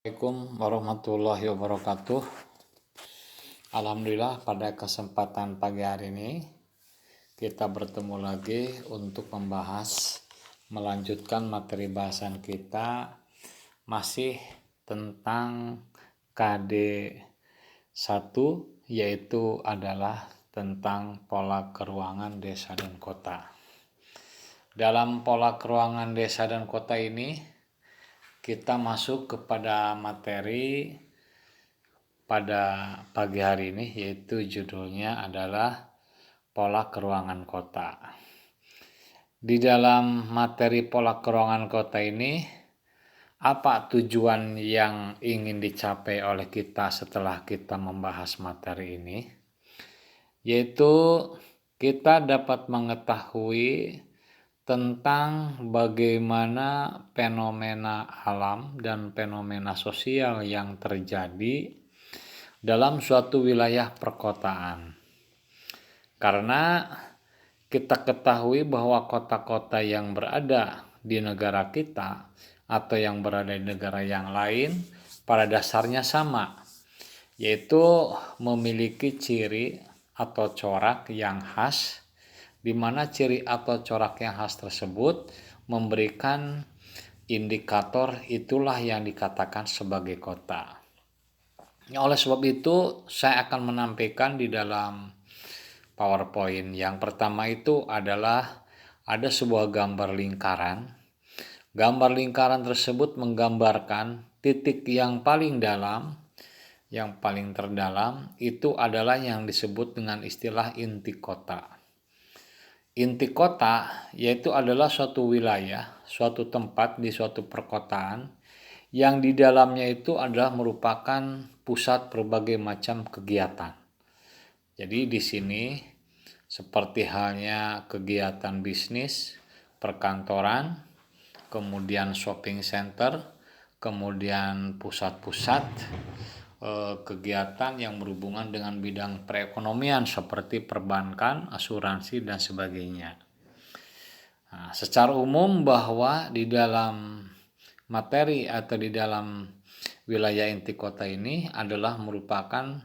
Assalamualaikum warahmatullahi wabarakatuh. Alhamdulillah pada kesempatan pagi hari ini kita bertemu lagi untuk melanjutkan materi bahasan kita masih tentang KD 1, yaitu adalah tentang pola keruangan desa dan kota. Dalam pola keruangan desa dan kota ini kita masuk kepada materi pada pagi hari ini, yaitu judulnya adalah pola keruangan kota. Di dalam materi pola keruangan kota ini, apa tujuan yang ingin dicapai oleh kita setelah kita membahas materi ini? Yaitu kita dapat mengetahui tentang bagaimana fenomena alam dan fenomena sosial yang terjadi dalam suatu wilayah perkotaan. Karena kita ketahui bahwa kota-kota yang berada di negara kita atau yang berada di negara yang lain pada dasarnya sama, yaitu memiliki ciri atau corak yang khas, di mana ciri atau corak yang khas tersebut memberikan indikator itulah yang dikatakan sebagai kota. Oleh sebab itu, saya akan menampilkan di dalam PowerPoint. Yang pertama itu adalah ada sebuah gambar lingkaran. Gambar lingkaran tersebut menggambarkan titik yang paling dalam, yang paling terdalam itu adalah yang disebut dengan istilah inti kota. Inti kota yaitu adalah suatu wilayah, suatu tempat di suatu perkotaan yang di dalamnya itu adalah merupakan pusat berbagai macam kegiatan. Jadi di sini seperti halnya kegiatan bisnis, perkantoran, kemudian shopping center, kemudian pusat-pusat kegiatan yang berhubungan dengan bidang perekonomian seperti perbankan, asuransi, dan sebagainya. Nah, secara umum bahwa di dalam materi atau di dalam wilayah inti kota ini adalah merupakan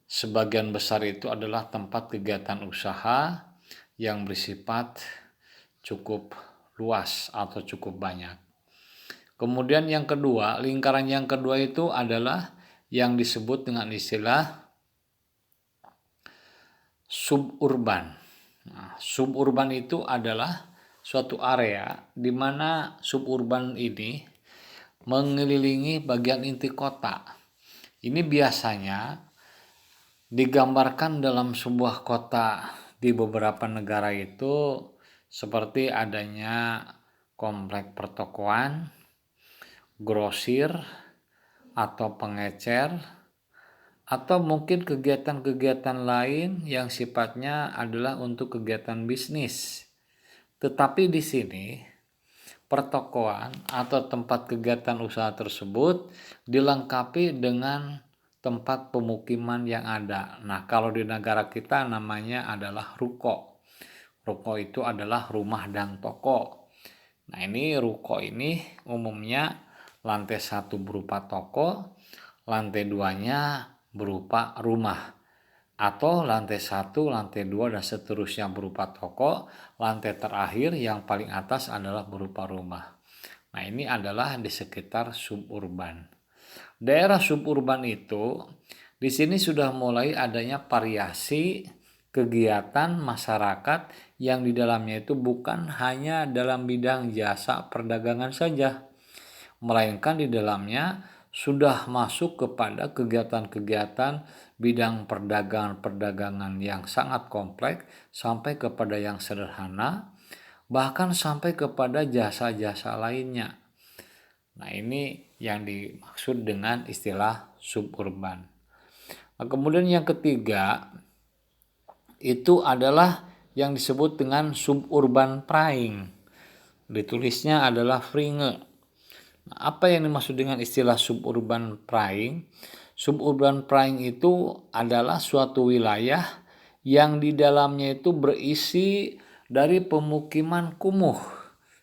sebagian besar itu adalah tempat kegiatan usaha yang bersifat cukup luas atau cukup banyak. Kemudian yang kedua, lingkaran yang kedua itu adalah yang disebut dengan istilah suburban. Nah, suburban itu adalah suatu area di mana suburban ini mengelilingi bagian inti kota. Ini biasanya digambarkan dalam sebuah kota di beberapa negara itu seperti adanya komplek pertokoan, grosir, atau pengecer, atau mungkin kegiatan-kegiatan lain yang sifatnya adalah untuk kegiatan bisnis. Tetapi di sini pertokoan atau tempat kegiatan usaha tersebut dilengkapi dengan tempat pemukiman yang ada. Nah, kalau di negara kita namanya adalah ruko. Ruko itu adalah rumah dan toko. Nah, ini ruko ini umumnya lantai 1 berupa toko, lantai 2-nya berupa rumah, atau lantai 1, lantai 2, dan seterusnya berupa toko, lantai terakhir yang paling atas adalah berupa rumah. Nah, ini adalah di sekitar suburban. Daerah suburban itu di sini sudah mulai adanya variasi kegiatan masyarakat yang di dalamnya itu bukan hanya dalam bidang jasa perdagangan saja, melainkan di dalamnya sudah masuk kepada kegiatan-kegiatan bidang perdagangan yang sangat kompleks sampai kepada yang sederhana, bahkan sampai kepada jasa-jasa lainnya. Nah, ini yang dimaksud dengan istilah suburban. Nah, kemudian yang ketiga itu adalah yang disebut dengan suburban prime. Ditulisnya adalah Fringe. Nah, apa yang dimaksud dengan istilah suburban prime? Suburban prime itu adalah suatu wilayah yang di dalamnya itu berisi dari pemukiman kumuh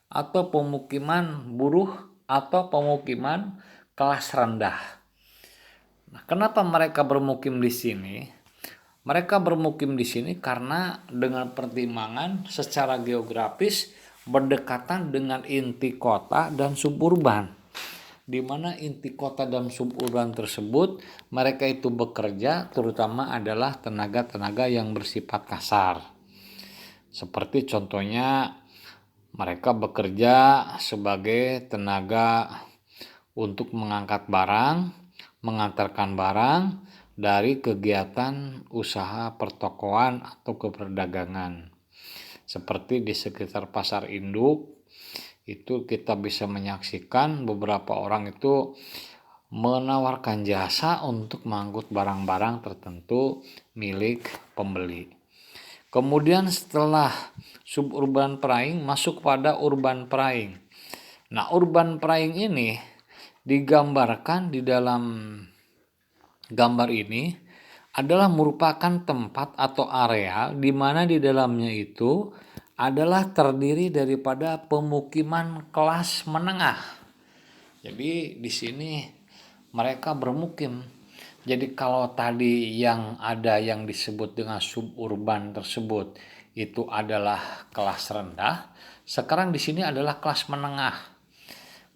atau pemukiman buruh atau pemukiman kelas rendah. Nah, kenapa mereka bermukim di sini? Mereka bermukim di sini karena dengan pertimbangan secara geografis berdekatan dengan inti kota dan suburban, di mana inti kota dan suburban tersebut mereka itu bekerja terutama adalah tenaga-tenaga yang bersifat kasar. Seperti contohnya mereka bekerja sebagai tenaga untuk mengangkat barang, mengantarkan barang dari kegiatan usaha pertokoan atau keperdagangan. Seperti di sekitar pasar induk, itu kita bisa menyaksikan beberapa orang itu menawarkan jasa untuk mengangkut barang-barang tertentu milik pembeli. Kemudian setelah suburban praying masuk pada urban praying. Nah, urban praying ini digambarkan di dalam gambar ini adalah merupakan tempat atau area di mana di dalamnya itu adalah terdiri daripada pemukiman kelas menengah. Jadi di sini mereka bermukim. Jadi kalau tadi yang ada yang disebut dengan suburban tersebut itu adalah kelas rendah, sekarang di sini adalah kelas menengah.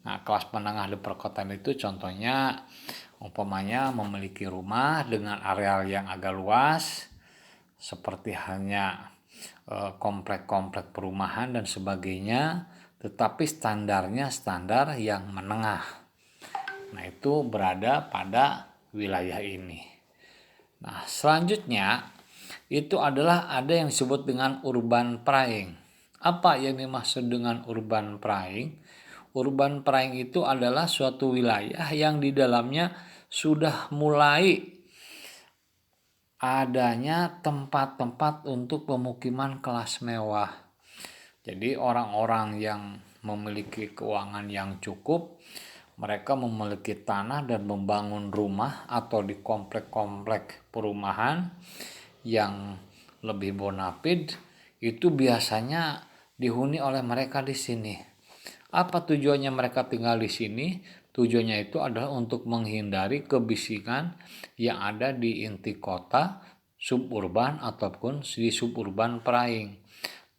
Nah, kelas menengah di perkotaan itu contohnya umpamanya memiliki rumah dengan areal yang agak luas, seperti hanya komplek-komplek perumahan dan sebagainya, tetapi standarnya standar yang menengah. Nah, itu berada pada wilayah ini. Nah, selanjutnya itu adalah ada yang disebut dengan urban praying. Apa yang dimaksud dengan urban praying? Urban praying itu adalah suatu wilayah yang di dalamnya sudah mulai adanya tempat-tempat untuk pemukiman kelas mewah. Jadi orang-orang yang memiliki keuangan yang cukup, mereka memiliki tanah dan membangun rumah atau di komplek-komplek perumahan yang lebih bonafid, itu biasanya dihuni oleh mereka di sini. Apa tujuannya mereka tinggal di sini? Tujuannya itu adalah untuk menghindari kebisingan yang ada di inti kota, suburban ataupun di suburban praying.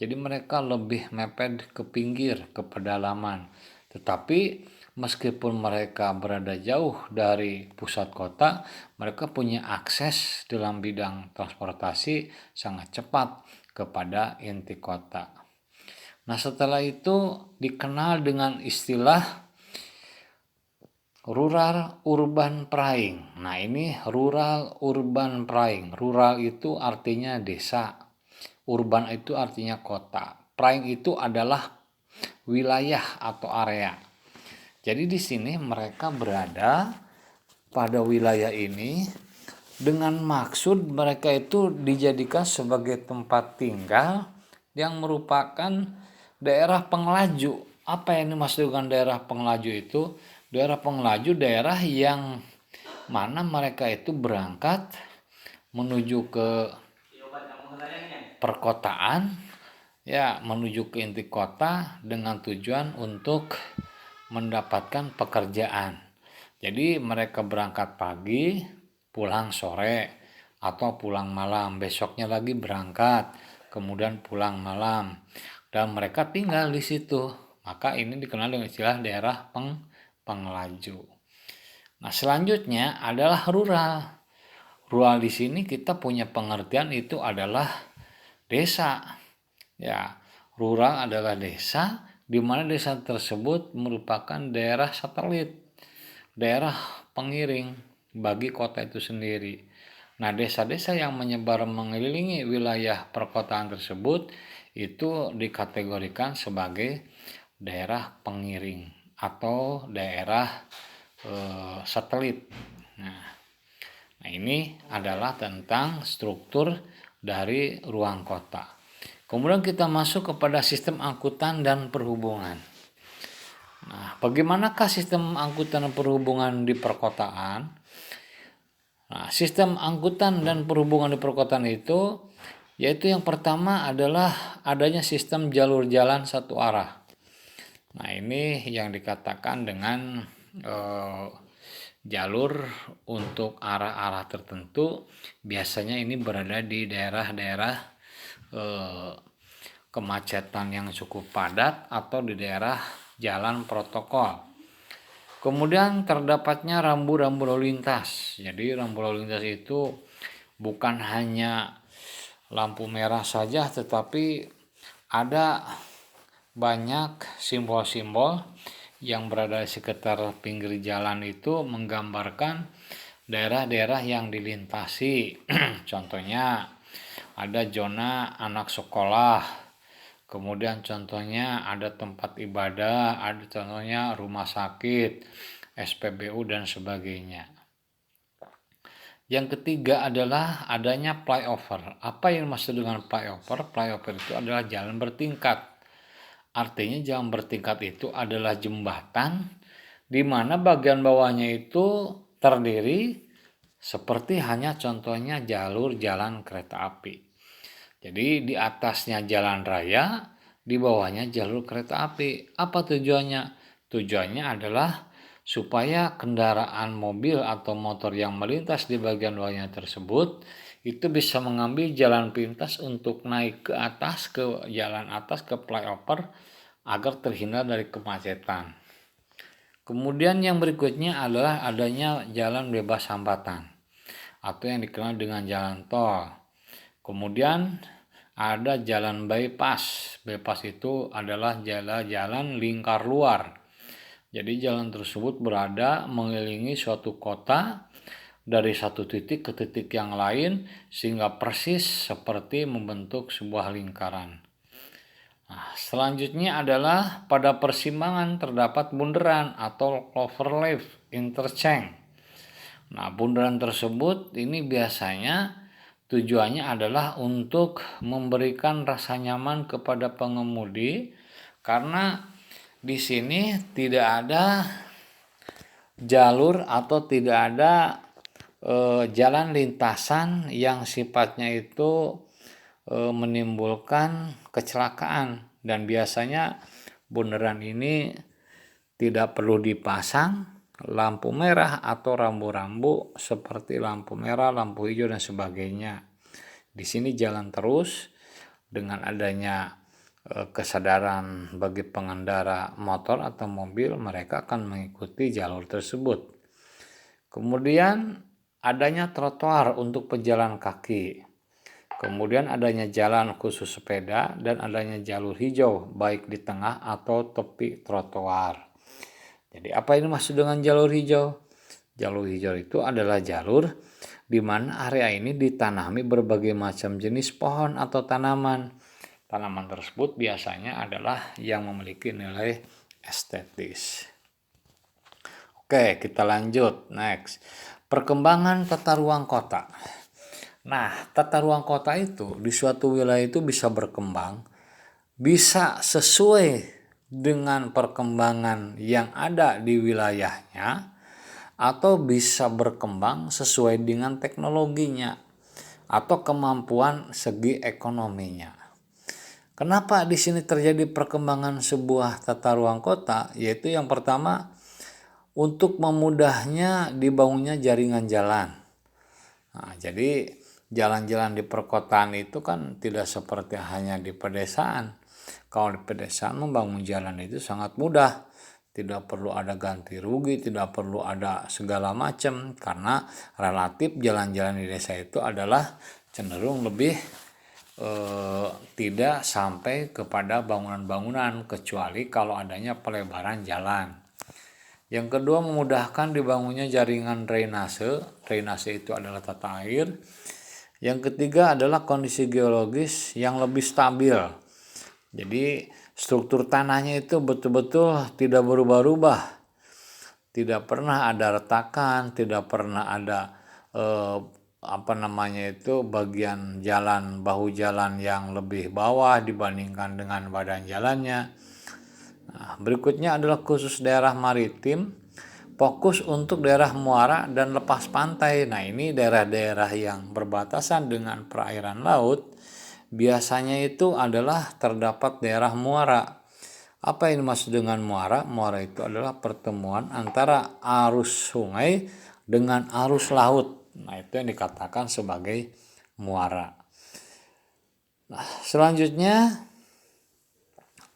Jadi mereka lebih mepet ke pinggir, ke pedalaman. Tetapi meskipun mereka berada jauh dari pusat kota, mereka punya akses dalam bidang transportasi sangat cepat kepada inti kota. Nah, setelah itu dikenal dengan istilah rural urban praying. Nah, ini rural urban praying. Rural itu artinya desa, urban itu artinya kota. Praying itu adalah wilayah atau area. Jadi di sini mereka berada pada wilayah ini dengan maksud mereka itu dijadikan sebagai tempat tinggal yang merupakan daerah pengelaju. Apa yang dimaksud dengan daerah pengelaju itu? Daerah pengelaju daerah yang mana mereka itu berangkat menuju ke perkotaan, ya menuju ke inti kota dengan tujuan untuk mendapatkan pekerjaan. Jadi mereka berangkat pagi, pulang sore, atau pulang malam, besoknya lagi berangkat, kemudian pulang malam. Dan mereka tinggal di situ. Maka ini dikenal dengan istilah daerah pengelaju. Nah, selanjutnya adalah rural. Rural di sini kita punya pengertian itu adalah desa. Ya, rural adalah desa di mana desa tersebut merupakan daerah satelit, daerah pengiring bagi kota itu sendiri. Nah, desa-desa yang menyebar mengelilingi wilayah perkotaan tersebut itu dikategorikan sebagai daerah pengiring atau daerah satelit. Nah, ini adalah tentang struktur dari ruang kota. Kemudian kita masuk kepada sistem angkutan dan perhubungan. Nah, bagaimanakah sistem angkutan dan perhubungan di perkotaan? Nah, sistem angkutan dan perhubungan di perkotaan itu yaitu yang pertama adalah adanya sistem jalur jalan satu arah. Nah, ini yang dikatakan dengan jalur untuk arah-arah tertentu, biasanya ini berada di daerah-daerah kemacetan yang cukup padat atau di daerah jalan protokol. Kemudian terdapatnya rambu-rambu lalu lintas. Jadi rambu lalu lintas itu bukan hanya lampu merah saja, tetapi ada banyak simbol-simbol yang berada di sekitar pinggir jalan itu menggambarkan daerah-daerah yang dilintasi. Contohnya ada zona anak sekolah, kemudian contohnya ada tempat ibadah, ada contohnya rumah sakit, SPBU dan sebagainya. Yang ketiga adalah adanya flyover. Apa yang dimaksud dengan flyover? Flyover itu adalah jalan bertingkat. Artinya jalan bertingkat itu adalah jembatan di mana bagian bawahnya itu terdiri seperti hanya contohnya jalur jalan kereta api. Jadi di atasnya jalan raya, di bawahnya jalur kereta api. Apa tujuannya? Tujuannya adalah supaya kendaraan mobil atau motor yang melintas di bagian bawahnya tersebut itu bisa mengambil jalan pintas untuk naik ke atas, ke jalan atas, ke flyover agar terhindar dari kemacetan. Kemudian yang berikutnya adalah adanya jalan bebas hambatan atau yang dikenal dengan jalan tol. Kemudian ada jalan bypass. Bypass itu adalah jalan lingkar luar. Jadi jalan tersebut berada mengelilingi suatu kota dari satu titik ke titik yang lain sehingga persis seperti membentuk sebuah lingkaran. Nah, selanjutnya adalah pada persimpangan terdapat bundaran atau overlap interchange. Nah, bundaran tersebut ini biasanya tujuannya adalah untuk memberikan rasa nyaman kepada pengemudi karena di sini tidak ada jalur atau tidak ada jalan lintasan yang sifatnya itu menimbulkan kecelakaan, dan biasanya bundaran ini tidak perlu dipasang lampu merah atau rambu-rambu seperti lampu merah, lampu hijau dan sebagainya. Di sini jalan terus dengan adanya kesadaran bagi pengendara motor atau mobil, mereka akan mengikuti jalur tersebut. Kemudian adanya trotoar untuk pejalan kaki. Kemudian adanya jalan khusus sepeda dan adanya jalur hijau baik di tengah atau tepi trotoar. Jadi apa ini maksud dengan jalur hijau? Jalur hijau itu adalah jalur di mana area ini ditanami berbagai macam jenis pohon atau tanaman. Tanaman tersebut biasanya adalah yang memiliki nilai estetis. Oke, kita lanjut. Next. Perkembangan tata ruang kota. Nah, tata ruang kota itu di suatu wilayah itu bisa berkembang, bisa sesuai dengan perkembangan yang ada di wilayahnya, atau bisa berkembang sesuai dengan teknologinya atau kemampuan segi ekonominya. Kenapa di sini terjadi perkembangan sebuah tata ruang kota? Yaitu yang pertama, untuk memudahnya dibangunnya jaringan jalan. Nah, jadi jalan-jalan di perkotaan itu kan tidak seperti hanya di pedesaan. Kalau di pedesaan membangun jalan itu sangat mudah. Tidak perlu ada ganti rugi, tidak perlu ada segala macam. Karena relatif jalan-jalan di desa itu adalah cenderung lebih tidak sampai kepada bangunan-bangunan kecuali kalau adanya pelebaran jalan. Yang kedua, memudahkan dibangunnya jaringan drainase. Drainase itu adalah tata air. Yang ketiga adalah kondisi geologis yang lebih stabil. Jadi struktur tanahnya itu betul-betul tidak berubah-ubah. Tidak pernah ada retakan, tidak pernah ada bagian jalan, bahu jalan yang lebih bawah dibandingkan dengan badan jalannya. Nah, berikutnya adalah khusus daerah maritim, fokus untuk daerah muara dan lepas pantai. Nah, ini daerah-daerah yang berbatasan dengan perairan laut, biasanya itu adalah terdapat daerah muara. Apa yang dimaksud dengan muara? Muara itu adalah pertemuan antara arus sungai dengan arus laut. Nah, itu yang dikatakan sebagai muara. Nah, selanjutnya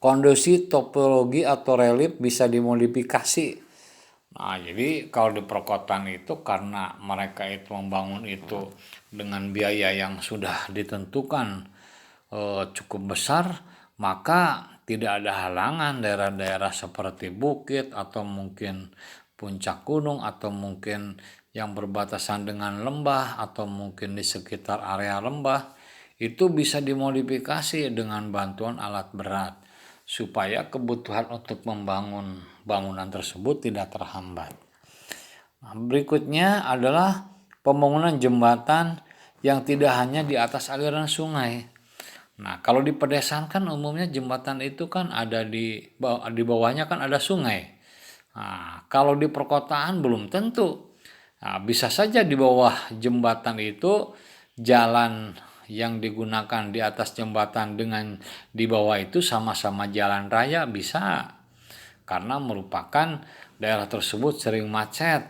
kondisi topologi atau relief bisa dimodifikasi. Nah, jadi kalau di perkotaan itu karena mereka itu membangun itu dengan biaya yang sudah ditentukan cukup besar, maka tidak ada halangan daerah-daerah seperti bukit atau mungkin puncak gunung atau mungkin yang berbatasan dengan lembah atau mungkin di sekitar area lembah itu bisa dimodifikasi dengan bantuan alat berat supaya kebutuhan untuk membangun bangunan tersebut tidak terhambat. Nah, berikutnya adalah pembangunan jembatan yang tidak hanya di atas aliran sungai. Nah, kalau di pedesaan kan umumnya jembatan itu kan ada di bawahnya kan ada sungai. Nah, kalau di perkotaan belum tentu. Nah, bisa saja di bawah jembatan itu jalan yang digunakan di atas jembatan dengan di bawah itu sama-sama jalan raya bisa. Karena merupakan daerah tersebut sering macet.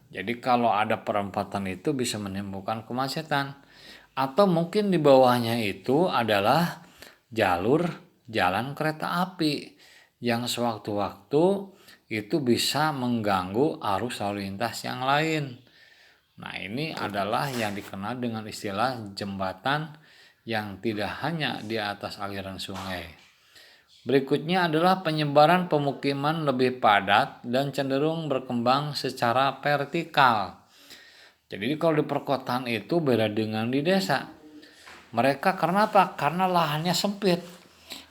Jadi kalau ada perempatan itu bisa menimbulkan kemacetan. Atau mungkin di bawahnya itu adalah jalur jalan kereta api yang sewaktu-waktu itu bisa mengganggu arus lalu lintas yang lain. Nah, ini adalah yang dikenal dengan istilah jembatan yang tidak hanya di atas aliran sungai. Berikutnya adalah penyebaran pemukiman lebih padat dan cenderung berkembang secara vertikal. Jadi kalau di perkotaan itu beda dengan di desa. Mereka karena apa? Karena lahannya sempit,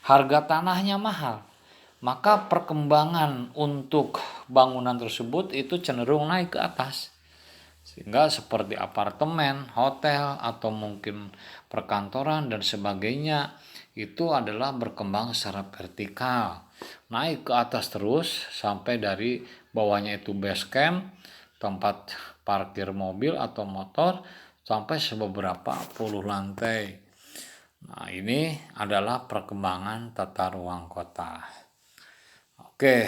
harga tanahnya mahal. Maka perkembangan untuk bangunan tersebut itu cenderung naik ke atas. Sehingga seperti apartemen, hotel, atau mungkin perkantoran dan sebagainya itu adalah berkembang secara vertikal. Naik ke atas terus sampai dari bawahnya itu base camp, tempat parkir mobil atau motor sampai sebeberapa puluh lantai. Nah, ini adalah perkembangan tata ruang kota. Oke,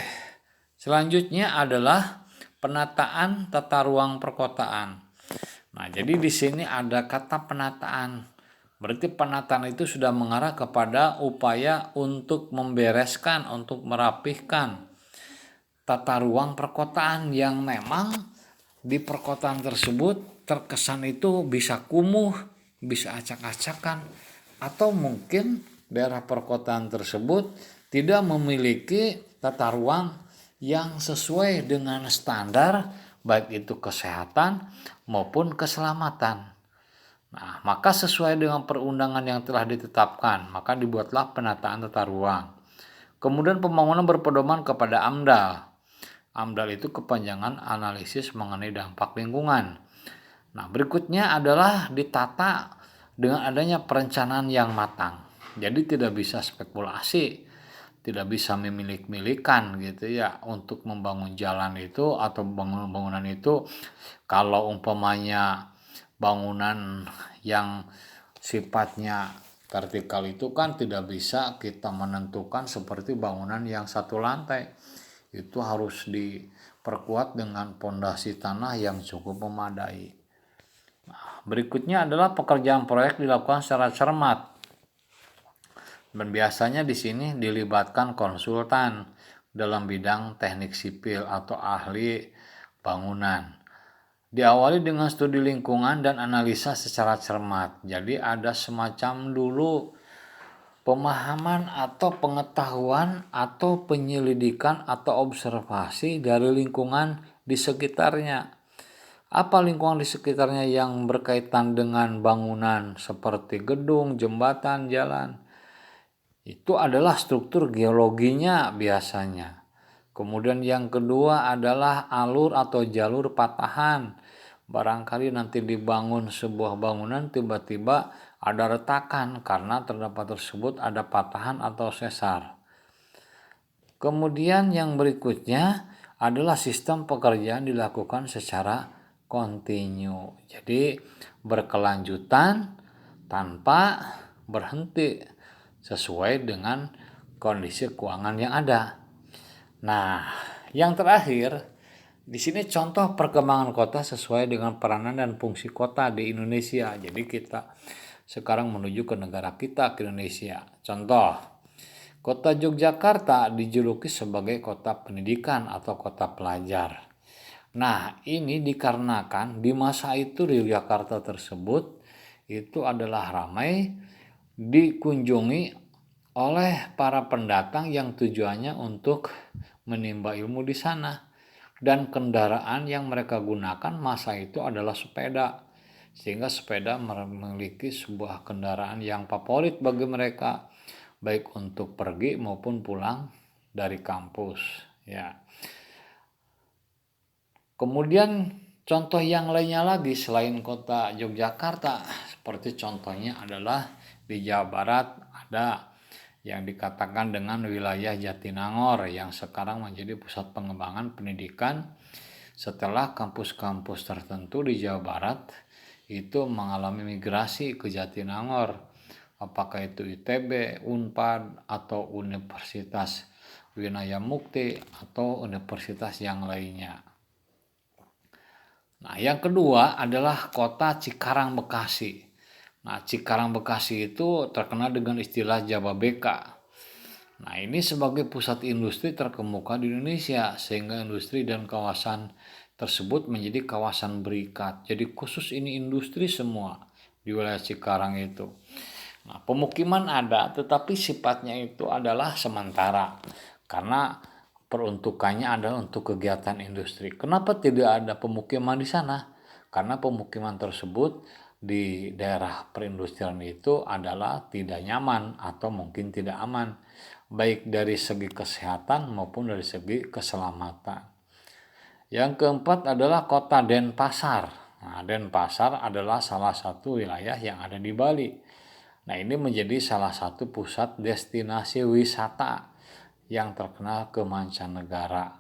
selanjutnya adalah penataan tata ruang perkotaan. Nah, jadi di sini ada kata penataan. Berarti penataan itu sudah mengarah kepada upaya untuk membereskan, untuk merapihkan tata ruang perkotaan yang memang di perkotaan tersebut terkesan itu bisa kumuh, bisa acak-acakan, atau mungkin daerah perkotaan tersebut tidak memiliki tata ruang yang sesuai dengan standar baik itu kesehatan maupun keselamatan. Nah, maka sesuai dengan perundangan yang telah ditetapkan, maka dibuatlah penataan tata ruang. Kemudian pembangunan berpedoman kepada AMDAL. AMDAL itu kepanjangan analisis mengenai dampak lingkungan. Nah, berikutnya adalah ditata dengan adanya perencanaan yang matang. Jadi tidak bisa spekulasi, tidak bisa memilik-milikan gitu ya untuk membangun jalan itu atau bangunan itu. Kalau umpamanya bangunan yang sifatnya vertikal itu kan tidak bisa kita menentukan seperti bangunan yang satu lantai. Itu harus diperkuat dengan pondasi tanah yang cukup memadai. Berikutnya adalah pekerjaan proyek dilakukan secara cermat. Dan biasanya di sini dilibatkan konsultan dalam bidang teknik sipil atau ahli bangunan. Diawali dengan studi lingkungan dan analisa secara cermat. Jadi ada semacam dulu pemahaman atau pengetahuan atau penyelidikan atau observasi dari lingkungan di sekitarnya. Apa lingkungan di sekitarnya yang berkaitan dengan bangunan seperti gedung, jembatan, jalan? Itu adalah struktur geologinya biasanya. Kemudian yang kedua adalah alur atau jalur patahan. Barangkali nanti dibangun sebuah bangunan tiba-tiba ada retakan karena terdapat tersebut ada patahan atau sesar. Kemudian yang berikutnya adalah sistem pekerjaan dilakukan secara kontinu. Jadi berkelanjutan tanpa berhenti sesuai dengan kondisi keuangan yang ada. Nah, yang terakhir, di sini contoh perkembangan kota sesuai dengan peranan dan fungsi kota di Indonesia. Jadi kita sekarang menuju ke negara kita, ke Indonesia. Contoh, kota Yogyakarta dijuluki sebagai kota pendidikan atau kota pelajar. Nah, ini dikarenakan di masa itu di Yogyakarta tersebut itu adalah ramai dikunjungi oleh para pendatang yang tujuannya untuk menimba ilmu di sana. Dan kendaraan yang mereka gunakan masa itu adalah sepeda. Sehingga sepeda memiliki sebuah kendaraan yang favorit bagi mereka, baik untuk pergi maupun pulang dari kampus. Ya. Kemudian contoh yang lainnya lagi selain kota Yogyakarta, seperti contohnya adalah di Jawa Barat ada yang dikatakan dengan wilayah Jatinangor yang sekarang menjadi pusat pengembangan pendidikan setelah kampus-kampus tertentu di Jawa Barat itu mengalami migrasi ke Jatinangor, apakah itu ITB, Unpad, atau Universitas Winaya Mukti, atau universitas yang lainnya. Nah, yang kedua adalah kota Cikarang Bekasi. Nah, Cikarang Bekasi itu terkenal dengan istilah Jababeka. Nah, ini sebagai pusat industri terkemuka di Indonesia, sehingga industri dan kawasan tersebut menjadi kawasan berikat. Jadi khusus ini industri semua di wilayah Cikarang itu. Nah, pemukiman ada, tetapi sifatnya itu adalah sementara, karena peruntukannya adalah untuk kegiatan industri. Kenapa tidak ada pemukiman di sana? Karena pemukiman tersebut di daerah perindustrian itu adalah tidak nyaman atau mungkin tidak aman, baik dari segi kesehatan maupun dari segi keselamatan. Yang keempat adalah kota Denpasar. Nah, Denpasar adalah salah satu wilayah yang ada di Bali. Nah, ini menjadi salah satu pusat destinasi wisata yang terkenal ke mancanegara.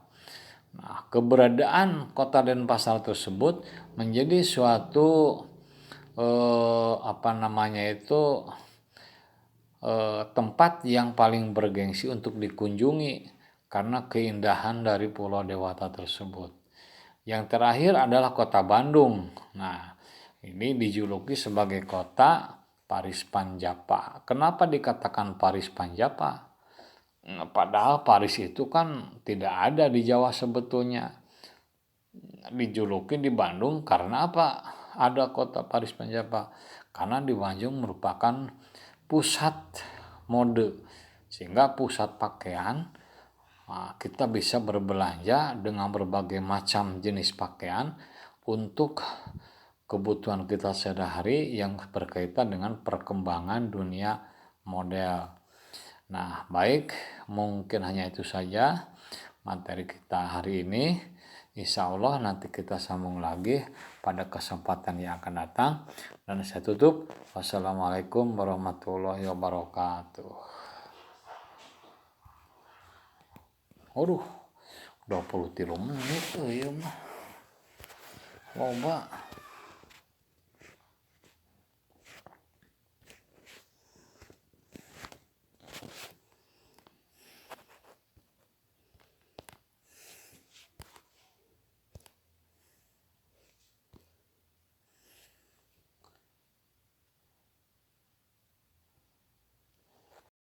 Nah, keberadaan kota Denpasar tersebut menjadi suatu tempat yang paling bergengsi untuk dikunjungi karena keindahan dari Pulau Dewata tersebut. Yang terakhir adalah kota Bandung. Nah, ini dijuluki sebagai kota Paris Panjapa. Kenapa dikatakan Paris Panjapa? Padahal Paris itu kan tidak ada di Jawa sebetulnya. Dijuluki di Bandung karena apa? Ada kota Paris Panjapa. Karena di Bandung merupakan pusat mode. Sehingga pusat pakaian, kita bisa berbelanja dengan berbagai macam jenis pakaian untuk kebutuhan kita sehari-hari yang berkaitan dengan perkembangan dunia model. Nah, baik, mungkin hanya itu saja materi kita hari ini. Insya Allah nanti kita sambung lagi pada kesempatan yang akan datang. Dan saya tutup. Wassalamualaikum warahmatullahi wabarakatuh. Aduh, 23 menit ya mah. Loba.